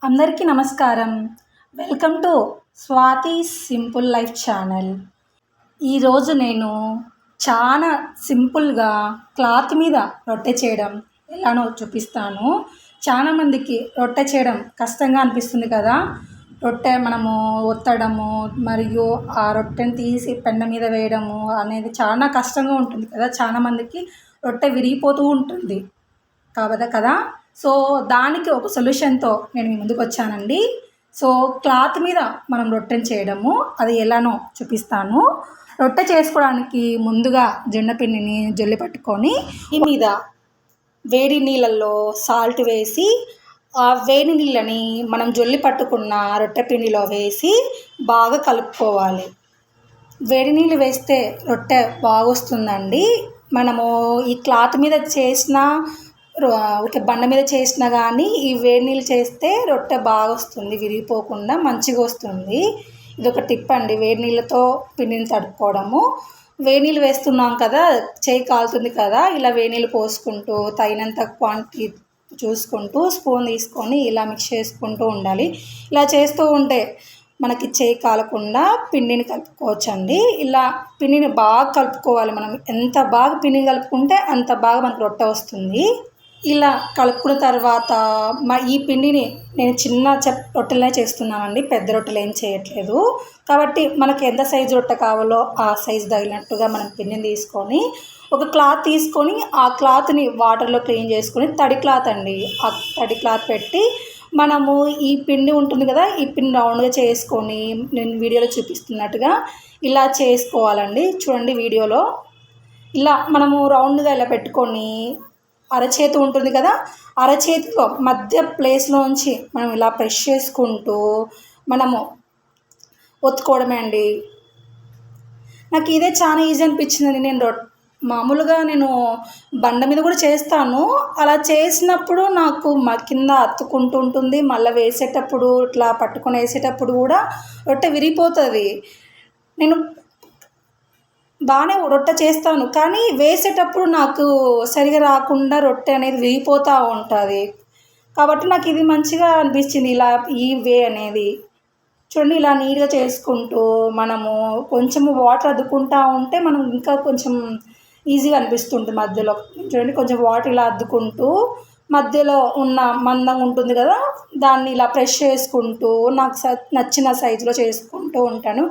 అందరికీ నమస్కారం. Welcome to Swathi simple life channel. ఈరోజు నేను చాలా సింపుల్గా క్లాత్ మీద రొట్టె చేయడం ఎలానో చూపిస్తాను. చాలామందికి రొట్టె చేయడం కష్టంగా అనిపిస్తుంది కదా. రొట్టె మనము ఒత్తడము మరియు ఆ రొట్టెని తీసి పెన్న మీద వేయడము అనేది చాలా కష్టంగా ఉంటుంది కదా. చాలామందికి రొట్టె విరిగిపోతూ ఉంటుంది కదా. సో దానికి ఒక సొల్యూషన్తో నేను మీ ముందుకు వచ్చానండి. సో క్లాత్ మీద మనం రొట్టెని చేయడము అది ఎలానో చూపిస్తాను. రొట్టె చేసుకోవడానికి ముందుగా జొన్నపిండిని జొల్లి పట్టుకొని ఈ మీద వేడి నీళ్ళల్లో సాల్ట్ వేసి ఆ వేడి నీళ్ళని మనం జొల్లి పట్టుకున్న రొట్టె పిండిలో వేసి బాగా కలుపుకోవాలి. వేడి నీళ్ళు వేస్తే రొట్టె బాగా వస్తుందండి. మనము ఈ క్లాత్ మీద చేసిన బండ మీద చేసినా కానీ ఈ వేడి నీళ్ళు చేస్తే రొట్టె బాగా వస్తుంది, విరిగిపోకుండా మంచిగా వస్తుంది. ఇది ఒక టిప్ అండి, వేడి నీళ్ళతో పిండిని తడుపుకోవడము. వేడి నీళ్ళు వేస్తున్నాం కదా, చేయి కాలుతుంది కదా, ఇలా వేడి నీళ్ళు పోసుకుంటూ తగినంత క్వాంటిటీ చూసుకుంటూ స్పూన్ తీసుకొని ఇలా మిక్స్ చేసుకుంటూ ఉండాలి. ఇలా చేస్తూ ఉంటే మనకి చేయి కాలకుండా పిండిని కలుపుకోవచ్చండి. ఇలా పిండిని బాగా కలుపుకోవాలి. మనం ఎంత బాగా పిండిని కలుపుకుంటే అంత బాగా మనకు రొట్టె వస్తుంది. ఇలా కలుపుకున్న తర్వాత ఈ పిండిని నేను చిన్న రొట్టెలనే చేస్తున్నానండి, పెద్ద రొట్టెలు ఏం చేయట్లేదు. కాబట్టి మనకు ఎంత సైజు రొట్టె కావాలో ఆ సైజు తగినట్టుగా మనం పిండిని తీసుకొని ఒక క్లాత్ తీసుకొని ఆ క్లాత్ని వాటర్లో క్లీన్ చేసుకొని తడి క్లాత్ అండి, ఆ తడి క్లాత్ పెట్టి మనము ఈ పిండి ఉంటుంది కదా, ఈ పిండి రౌండ్గా చేసుకొని నేను వీడియోలో చూపిస్తున్నట్టుగా ఇలా చేసుకోవాలండి. చూడండి వీడియోలో ఇలా మనము రౌండ్గా ఇలా పెట్టుకొని అరచేతి ఉంటుంది కదా, అరచేతిలో మధ్య ప్లేస్లోంచి మనం ఇలా ప్రెస్ చేసుకుంటూ మనము ఒత్తుకోవడమే అండి. నాకు ఇదే చాలా ఈజీ అనిపించిందండి. మామూలుగా నేను బండ మీద కూడా చేస్తాను. అలా చేసినప్పుడు నాకు కింద అతుక్కుంటూ ఉంటుంది. మళ్ళీ వేసేటప్పుడు ఇట్లా పట్టుకొని వేసేటప్పుడు కూడా రొట్టె విరిగిపోతుంది. నేను బాగానే రొట్టె చేస్తాను, కానీ వేసేటప్పుడు నాకు సరిగా రాకుండా రొట్టె అనేది విరిగిపోతూ ఉంటుంది. కాబట్టి నాకు ఇది మంచిగా అనిపించింది, ఇలా ఈ వే అనేది. చూడండి ఇలా నీట్గా చేసుకుంటూ మనము కొంచెము వాటర్ అద్దుకుంటూ ఉంటే మనం ఇంకా కొంచెం ఈజీగా అనిపిస్తుంటుంది. మధ్యలో చూడండి కొంచెం వాటర్ ఇలా అద్దుకుంటూ మధ్యలో ఉన్న మందం ఉంటుంది కదా, దాన్ని ఇలా ప్రెస్ చేసుకుంటూ నాకు నచ్చిన సైజులో చేసుకుంటూ ఉంటాను.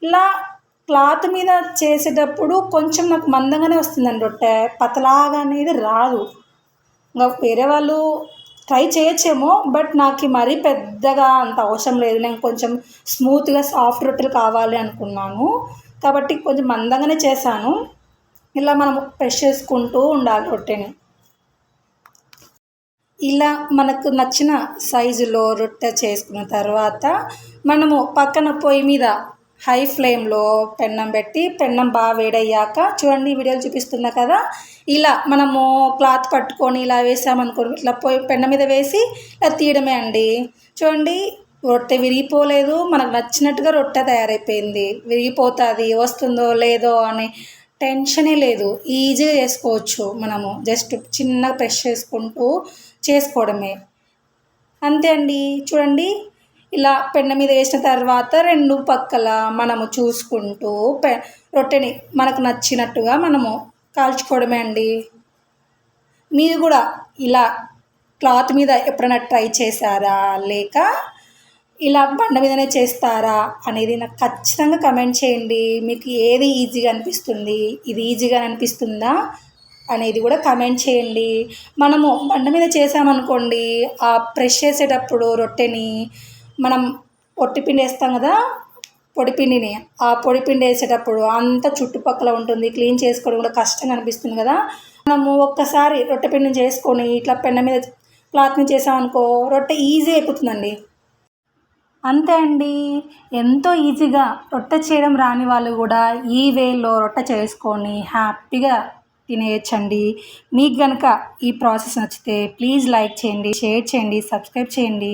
ఇలా క్లాత్ మీద చేసేటప్పుడు కొంచెం నాకు మందంగానే వస్తుందండి రొట్టె, పతలాగా అనేది రాదు. ఇంకా వేరే వాళ్ళు ట్రై చేయొచ్చేమో, బట్ నాకు మరీ పెద్దగా అంత అవసరం లేదు. నేను కొంచెం స్మూత్గా సాఫ్ట్ రొట్టెలు కావాలి అనుకున్నాను కాబట్టి కొంచెం మందంగానే చేశాను. ఇలా మనము ప్రెస్ చేసుకుంటూ ఉండాలి రొట్టెని. ఇలా మనకు నచ్చిన సైజులో రొట్టె చేసుకున్న తర్వాత మనము పక్కన పొయ్యి మీద హై ఫ్లేమ్లో పెన్నం పెట్టి పెన్నం బాగా వేడయ్యాక చూడండి వీడియోలు చూపిస్తున్నా కదా, ఇలా మనము క్లాత్ పట్టుకొని ఇలా వేసామనుకోండి, ఇట్లా పెన్నం మీద వేసి ఇలా తీయడమే అండి. చూడండి రొట్టె విరిగిపోలేదు, మనకు నచ్చినట్టుగా రొట్టె తయారైపోయింది. విరిగిపోతుంది, వస్తుందో లేదో అని టెన్షనే లేదు, ఈజీగా చేసుకోవచ్చు. మనము జస్ట్ చిన్నగా ప్రెస్ చేసుకుంటూ చేసుకోవడమే అంతే అండి. చూడండి ఇలా పెన్న మీద వేసిన తర్వాత రెండు పక్కల మనము చూసుకుంటూ రొట్టెని మనకు నచ్చినట్టుగా మనము కాల్చుకోవడమే అండి. మీరు కూడా ఇలా క్లాత్ మీద ఎప్పుడైనా ట్రై చేశారా, లేక ఇలా బండ మీదనే చేస్తారా అనేది నాకు ఖచ్చితంగా కమెంట్ చేయండి. మీకు ఏది ఈజీగా అనిపిస్తుంది, ఇది ఈజీగా అనిపిస్తుందా అనేది కూడా కమెంట్ చేయండి. మనము బండ మీద చేసామనుకోండి, ఆ ప్రెస్ చేసేటప్పుడు రొట్టెని మనం పొట్టిపిండి వేస్తాం కదా, పొడిపిండిని ఆ పొడిపిండి వేసేటప్పుడు అంతా చుట్టుపక్కల ఉంటుంది, క్లీన్ చేసుకోవడం కూడా కష్టంగా అనిపిస్తుంది కదా. మనము ఒక్కసారి రొట్టె పిండిని చేసుకొని ఇట్లా పెన్న మీద క్లాత్ని చేసామనుకో రొట్టె ఈజీ అయిపోతుందండి. అంతే అండి, ఎంతో ఈజీగా రొట్టె చేయడం రాని వాళ్ళు కూడా ఈ వేలో రొట్టె చేసుకొని హ్యాపీగా తినేయచ్చండి. మీకు కనుక ఈ ప్రాసెస్ నచ్చితే ప్లీజ్ లైక్ చేయండి, షేర్ చేయండి, సబ్స్క్రైబ్ చేయండి.